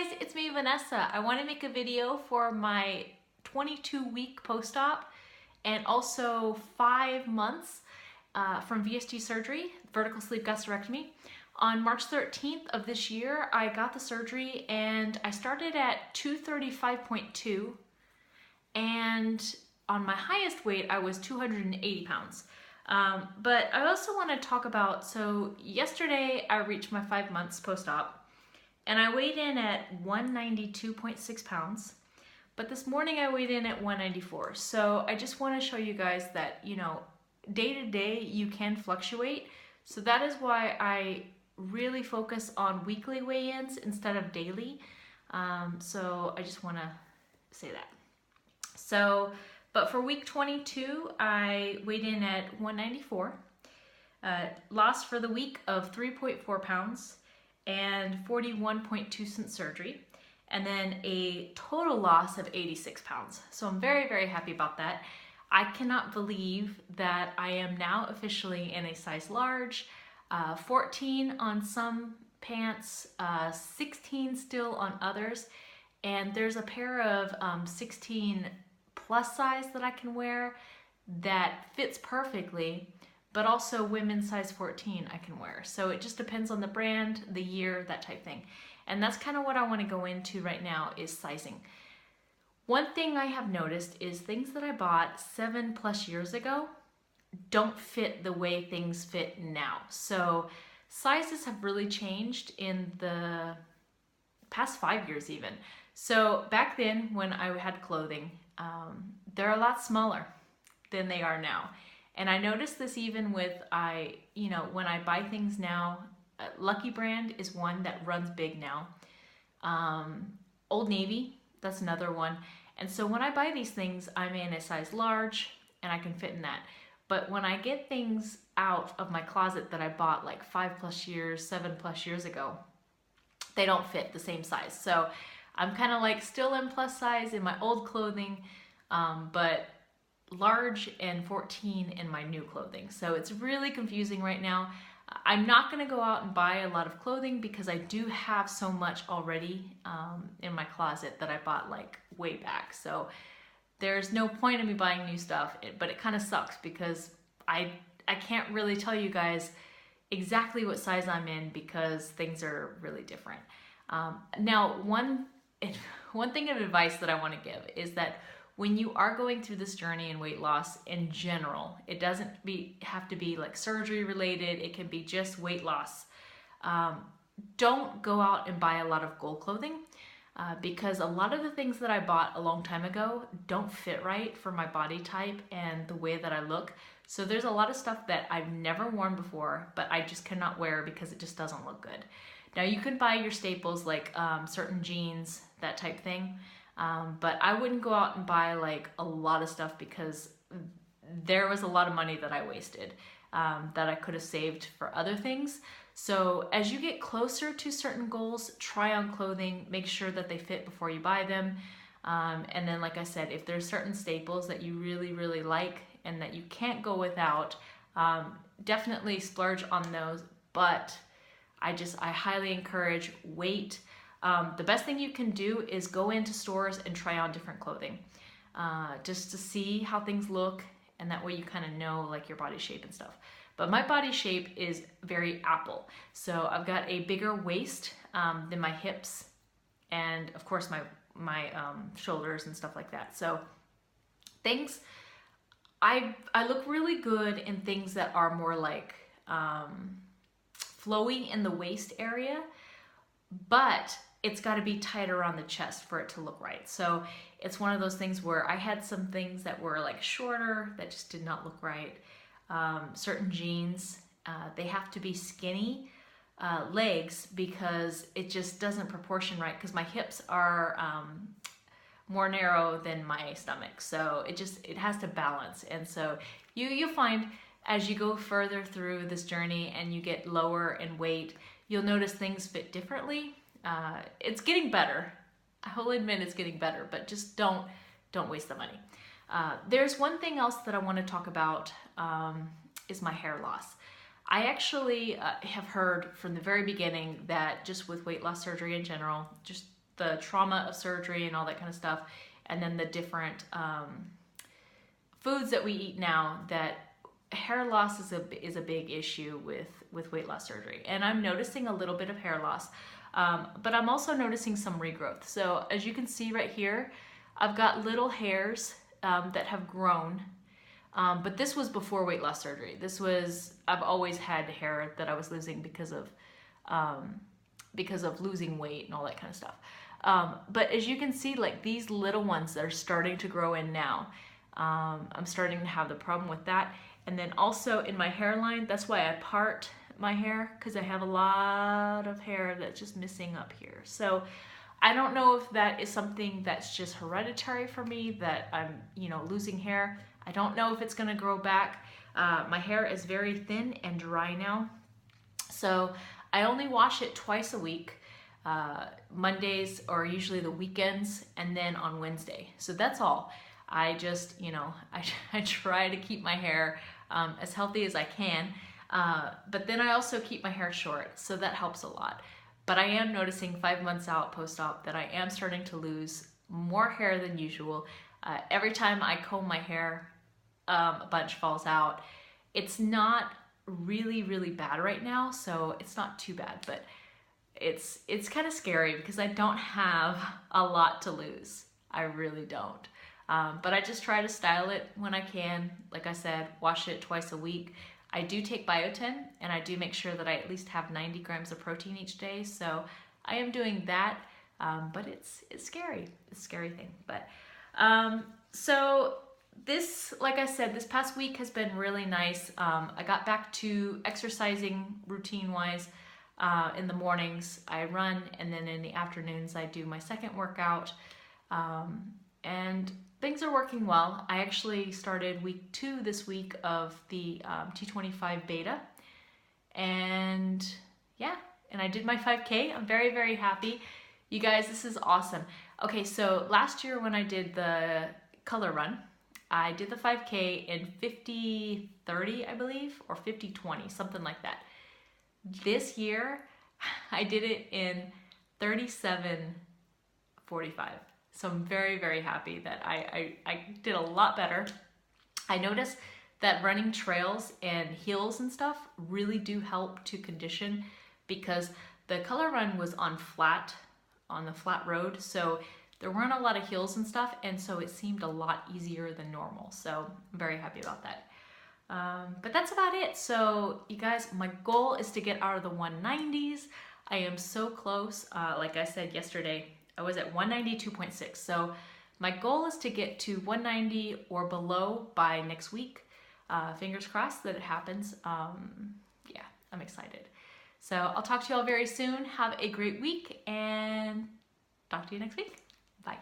guys, it's me Vanessa. I want to make a video for my 22-week post-op and also 5 months from VSG surgery, vertical sleeve gastrectomy. On March 13th of this year, I got the surgery and I started at 235.2, and on my highest weight I was 280 pounds. But I also want to talk about, so yesterday I reached my 5 months post-op and I weighed in at 192.6 pounds, but this morning I weighed in at 194. So I just want to show you guys that, day to day you can fluctuate. So that is why I really focus on weekly weigh-ins instead of daily. So I just want to say that. So, but for week 22, I weighed in at 194. Lost for the week of 3.4 pounds and 41.2 since surgery, and then a total loss of 86 pounds. So I'm very, very happy about that. I cannot believe that I am now officially in a size large, 14 on some pants, 16 still on others, and there's a pair of 16 plus size that I can wear that fits perfectly, but also women's size 14 I can wear. So it just depends on the brand, the year, that type thing. And that's kind of what I want to go into right now, is sizing. One thing I have noticed is things that I bought 7+ years ago don't fit the way things fit now. So sizes have really changed in the past 5 years even. So back then when I had clothing, they're a lot smaller than they are now. And I noticed this even with, when I buy things now. Lucky brand is one that runs big now. Old Navy, that's another one. And so when I buy these things, I'm in a size large and I can fit in that. But when I get things out of my closet that I bought like 5+ years, 7+ years ago, they don't fit the same size. So I'm kind of like still in plus size in my old clothing, but large and 14 in my new clothing. So it's really confusing right now. I'm not going to go out and buy a lot of clothing because I do have so much already in my closet that I bought like way back. So there's no point in me buying new stuff, but it kind of sucks because I can't really tell you guys exactly what size I'm in because things are really different. Now, one thing of advice that I want to give is that when you are going through this journey in weight loss in general, it doesn't have to be like surgery related, it can be just weight loss. Don't go out and buy a lot of gold clothing because a lot of the things that I bought a long time ago don't fit right for my body type and the way that I look. So there's a lot of stuff that I've never worn before, but I just cannot wear because it just doesn't look good. Now you can buy your staples like certain jeans, that type thing. But I wouldn't go out and buy like a lot of stuff because there was a lot of money that I wasted that I could have saved for other things. So as you get closer to certain goals, try on clothing, make sure that they fit before you buy them. And then, like I said, if there's certain staples that you really, really like and that you can't go without, definitely splurge on those. But I highly encourage wait. The best thing you can do is go into stores and try on different clothing just to see how things look, and that way you kind of know like your body shape and stuff. But my body shape is very apple, so I've got a bigger waist than my hips, and of course my shoulders and stuff like that. So things, I look really good in things that are more like flowy in the waist area, but it's got to be tight around the chest for it to look right. So it's one of those things where I had some things that were like shorter that just did not look right. Certain jeans, they have to be skinny legs because it just doesn't proportion right, because my hips are more narrow than my stomach. So it has to balance. And so you'll find as you go further through this journey and you get lower in weight, you'll notice things fit differently. It's getting better. I will admit it's getting better, but just don't waste the money. There's one thing else that I want to talk about is my hair loss. I actually have heard from the very beginning that just with weight loss surgery in general, just the trauma of surgery and all that kind of stuff, and then the different foods that we eat now, that hair loss is a big issue with weight loss surgery. And I'm noticing a little bit of hair loss, but I'm also noticing some regrowth. So as you can see right here, I've got little hairs that have grown, but this was before weight loss surgery. I've always had hair that I was losing because of losing weight and all that kind of stuff. But as you can see, like these little ones that are starting to grow in now, I'm starting to have the problem with that. And then also in my hairline, that's why I part my hair, because I have a lot of hair that's just missing up here. So I don't know if that is something that's just hereditary for me, that I'm, losing hair. I don't know if it's gonna grow back. My hair is very thin and dry now. So I only wash it twice a week, Mondays or usually the weekends, and then on Wednesday. So that's all. I just, I try to keep my hair as healthy as I can, but then I also keep my hair short, so that helps a lot. But I am noticing 5 months out post-op that I am starting to lose more hair than usual. Every time I comb my hair, a bunch falls out. It's not really, really bad right now, so it's not too bad, but it's kind of scary because I don't have a lot to lose. I really don't. But I just try to style it when I can. Like I said, wash it twice a week. I do take biotin, and I do make sure that I at least have 90 grams of protein each day. So I am doing that, but it's scary. It's a scary thing. But so this, like I said, this past week has been really nice. I got back to exercising routine-wise. In the mornings I run, and then in the afternoons I do my second workout. And things are working well. I actually started week 2 this week of the T25 beta, and yeah, and I did my 5K. I'm very, very happy. You guys, this is awesome. Okay, so last year when I did the color run, I did the 5K in 50-30, I believe, or 50-20, something like that. This year, I did it in 37-45. So I'm very, very happy that I did a lot better. I noticed that running trails and hills and stuff really do help to condition, because the color run was on the flat road, so there weren't a lot of hills and stuff, and so it seemed a lot easier than normal. So I'm very happy about that. But that's about it. So you guys, my goal is to get out of the 190s. I am so close. Like I said yesterday, I was at 192.6. So my goal is to get to 190 or below by next week. Fingers crossed that it happens. Yeah, I'm excited. So I'll talk to you all very soon. Have a great week, and talk to you next week. Bye.